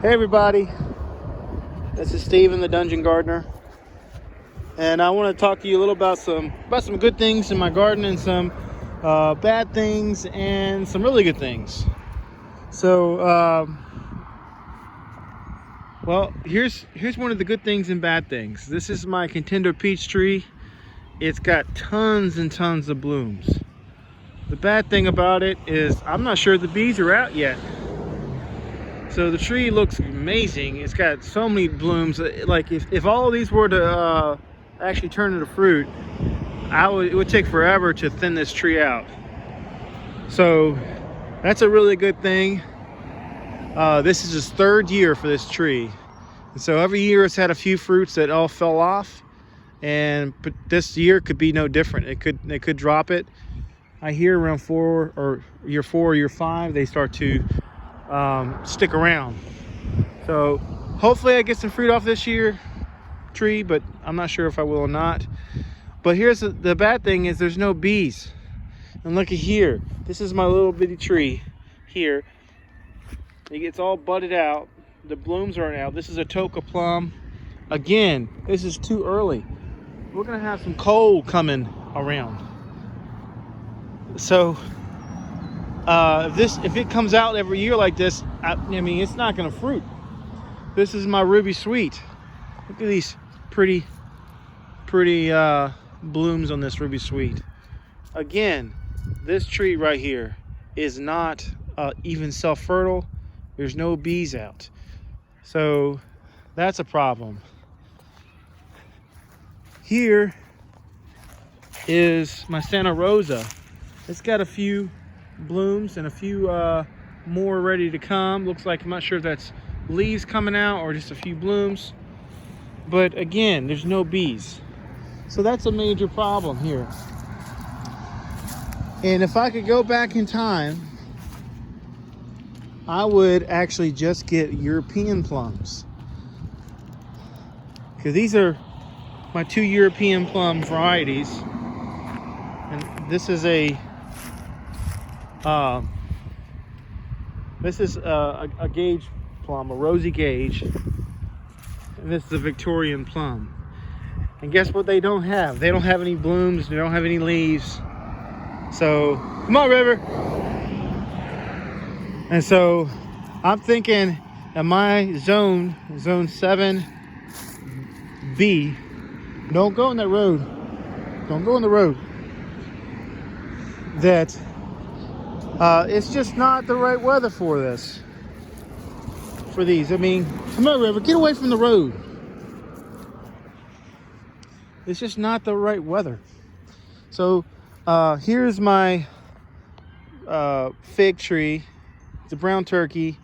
Hey everybody, this is Steven the Dungeon Gardener, and I want to talk to you a little about some good things in my garden and some bad things and some really good things. So, well, here's one of the good things and bad things. This is my contender peach tree. It's got tons and tons of blooms. The bad thing about it is I'm not sure the bees are out yet. So the tree looks amazing. It's got so many blooms. Like if all of these were to actually turn into fruit, it would take forever to thin this tree out. So that's a really good thing. This is his third year for this tree. And so every year it's had a few fruits that all fell off. And this year could be no different. It could drop it. I hear around year 4 or year 5, they start to stick around. So hopefully I get some fruit off this year tree, but I'm not sure if I will or not. But here's the bad thing is there's no bees. And look at here, this is my little bitty tree here. It gets all budded out, the blooms aren't out. This is a toka plum. Again, this is too early. We're gonna have some cold coming around. So if it comes out every year like this, I mean, it's not going to fruit. This is my ruby sweet. Look at these pretty blooms on this ruby sweet. Again, this tree right here is not even self-fertile. There's no bees out, so that's a problem. Here is my Santa Rosa. It's got a few blooms and a few more ready to come. Looks like, I'm not sure if that's leaves coming out or just a few blooms, but again, there's no bees, so that's a major problem here. And if I could go back in time, I would actually just get European plums, because these are my 2 European plum varieties. And this is a gauge plum, a rosy gauge, and this is a Victorian plum. And guess what they don't have? They don't have any blooms, they don't have any leaves. So, come on, River. And so, I'm thinking that my zone 7B, don't go on that road. Don't go on the road. That it's just not the right weather for this. For these, I mean, come on, River, get away from the road. It's just not the right weather. So here's my fig tree. It's a brown turkey.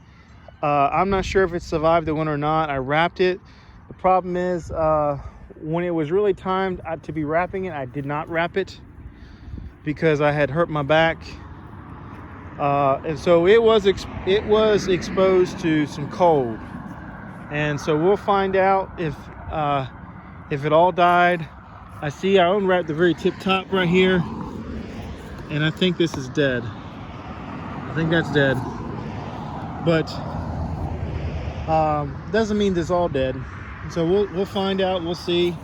I'm not sure if it survived the winter or not. I wrapped it. The problem is when it was really timed to be wrapping it, I did not wrap it because I had hurt my back. And so it was exposed to some cold, and so we'll find out if it all died. I see I unwrapped the very tip top right here, and I think this is dead. I think that's dead, but doesn't mean this is all dead. So we'll find out. We'll see.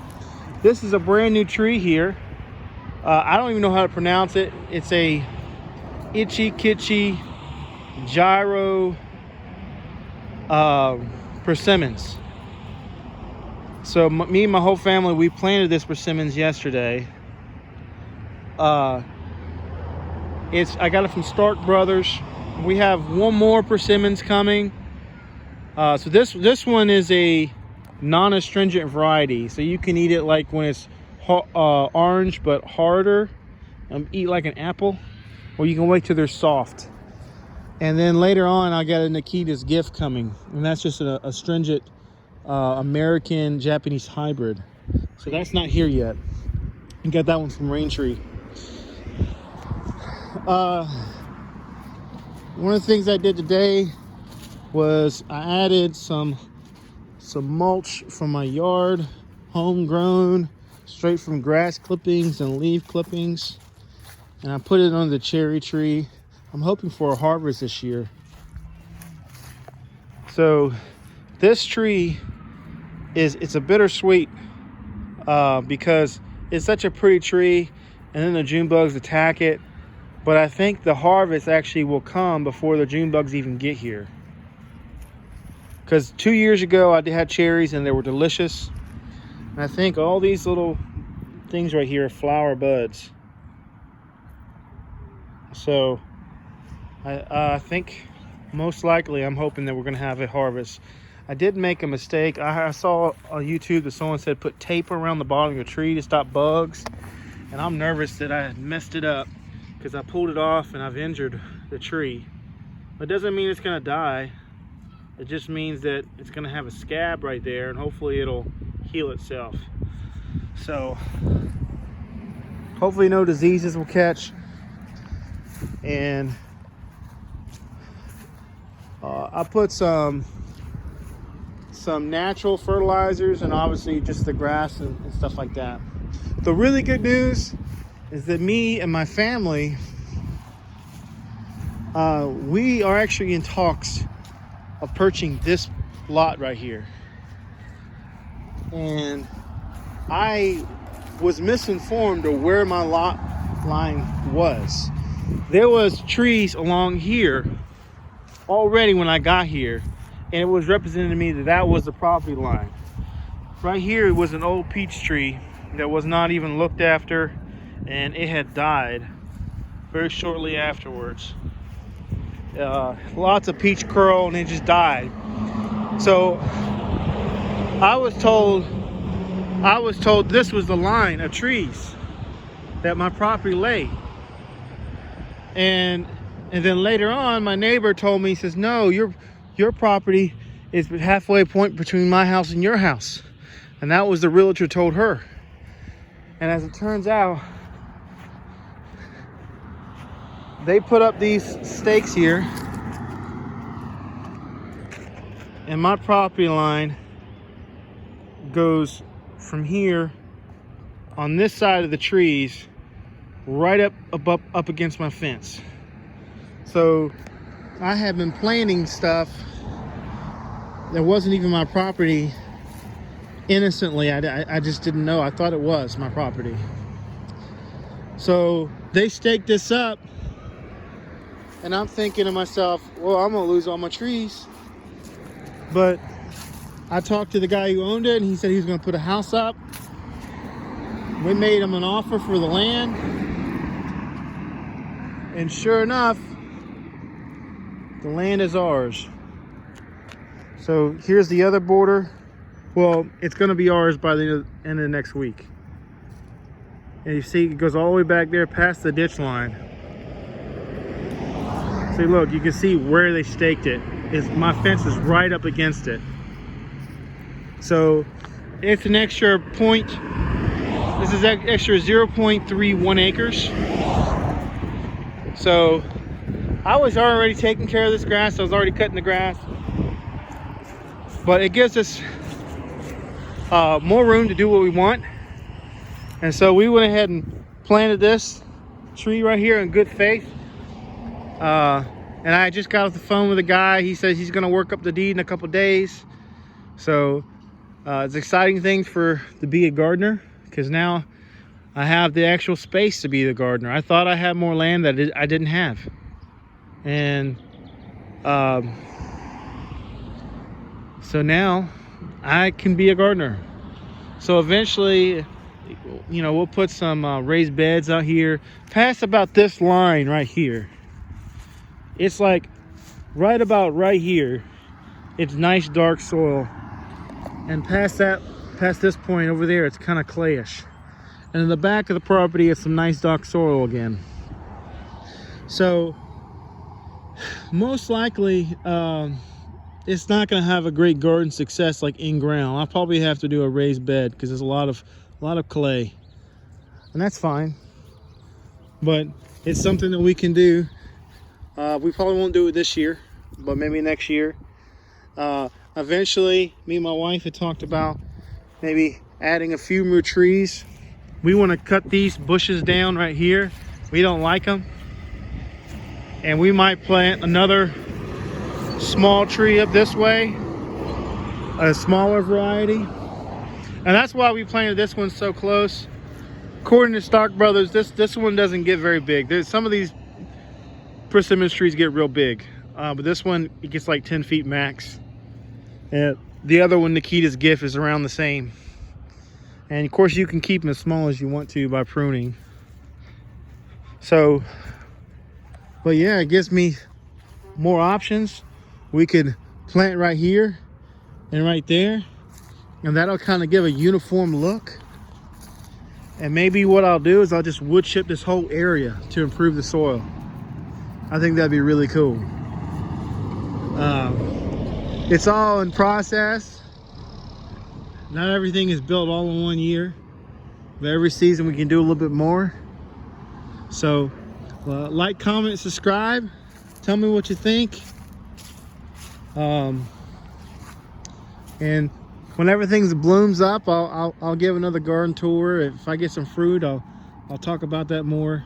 This is a brand new tree here. I don't even know how to pronounce it. It's a Itchy Kitchy Gyro persimmons. So me and my whole family, we planted this persimmons yesterday. I got it from Stark Brothers. We have one more persimmons coming. So this one is a non-astringent variety, so you can eat it like when it's orange but harder, eat like an apple, or you can wait till they're soft. And then later on I got a Nikita's gift coming, and that's just a astringent American Japanese hybrid, so that's not here yet. I got that one from Raintree. One of the things I did today was I added some mulch from my yard, homegrown, straight from grass clippings and leaf clippings, and I put it on the cherry tree. I'm hoping for a harvest this year. So this tree it's a bittersweet because it's such a pretty tree, and then the June bugs attack it. But I think the harvest actually will come before the June bugs even get here. Because 2 years ago I had cherries and they were delicious. And I think all these little things right here are flower buds. So I think most likely I'm hoping that we're going to have a harvest. I did make a mistake. I saw on YouTube that someone said put tape around the bottom of your tree to stop bugs. And I'm nervous that I messed it up because I pulled it off and I've injured the tree. It doesn't mean it's going to die. It just means that it's going to have a scab right there, and hopefully it'll heal itself. So hopefully no diseases will catch. And I put some natural fertilizers and obviously just the grass and stuff like that. The really good news is that me and my family, we are actually in talks of purchasing this lot right here. And I was misinformed of where my lot line was. There was trees along here already when I got here, and it was representing to me that that was the property line. Right here was an old peach tree that was not even looked after, and it had died very shortly afterwards. Lots of peach curl, and it just died. So I was told this was the line of trees that my property lay. And then later on, my neighbor told me, he says, no, your property is halfway point between my house and your house. And that was the realtor told her. And as it turns out, they put up these stakes here, and my property line goes from here on this side of the trees right up against my fence. So I have been planting stuff that wasn't even my property innocently. I just didn't know. I thought it was my property. So they staked this up, and I'm thinking to myself, well, I'm gonna lose all my trees. But I talked to the guy who owned it, and he said he was gonna put a house up. We made him an offer for the land, and sure enough, the land is ours. So here's the other border. Well, it's gonna be ours by the end of the next week. And you see, it goes all the way back there past the ditch line. See, look, you can see where they staked it. My fence is right up against it. So it's an extra point. This is extra 0.31 acres. So I was already taking care of this grass. I was already cutting the grass. But it gives us more room to do what we want. And so we went ahead and planted this tree right here in good faith. And I just got off the phone with a guy. He says he's gonna work up the deed in a couple days. So it's exciting thing to be a gardener, because now I have the actual space to be the gardener. I thought I had more land that I didn't have. And so now I can be a gardener. So eventually, you know, we'll put some raised beds out here past about this line right here. It's like right about right here, it's nice dark soil, and past this point over there, it's kind of clayish. And in the back of the property, it's some nice dark soil again. So most likely it's not going to have a great garden success like in ground. I'll probably have to do a raised bed because there's a lot of clay, and that's fine. But it's something that we can do. We probably won't do it this year, but maybe next year. Eventually, me and my wife had talked about maybe adding a few more trees. We want to cut these bushes down right here. We don't like them. And we might plant another small tree up this way. a smaller variety. And that's why we planted this one so close. According to Stark Brothers, this one doesn't get very big. Some of these persimmon trees get real big, but this one, it gets like 10 feet max. And the other one, Nikita's Gift, is around the same. And of course, you can keep them as small as you want to by pruning. So, but yeah, it gives me more options. We could plant right here and right there, and that'll kind of give a uniform look. And maybe what I'll do is I'll just wood chip this whole area to improve the soil. I think that'd be really cool. It's all in process. Not everything is built all in one year, but every season we can do a little bit more. So like, comment, subscribe. Tell me what you think. And when everything blooms up, I'll give another garden tour. If I get some fruit, I'll talk about that more.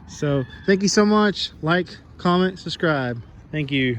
So thank you so much. Like, comment, subscribe. Thank you.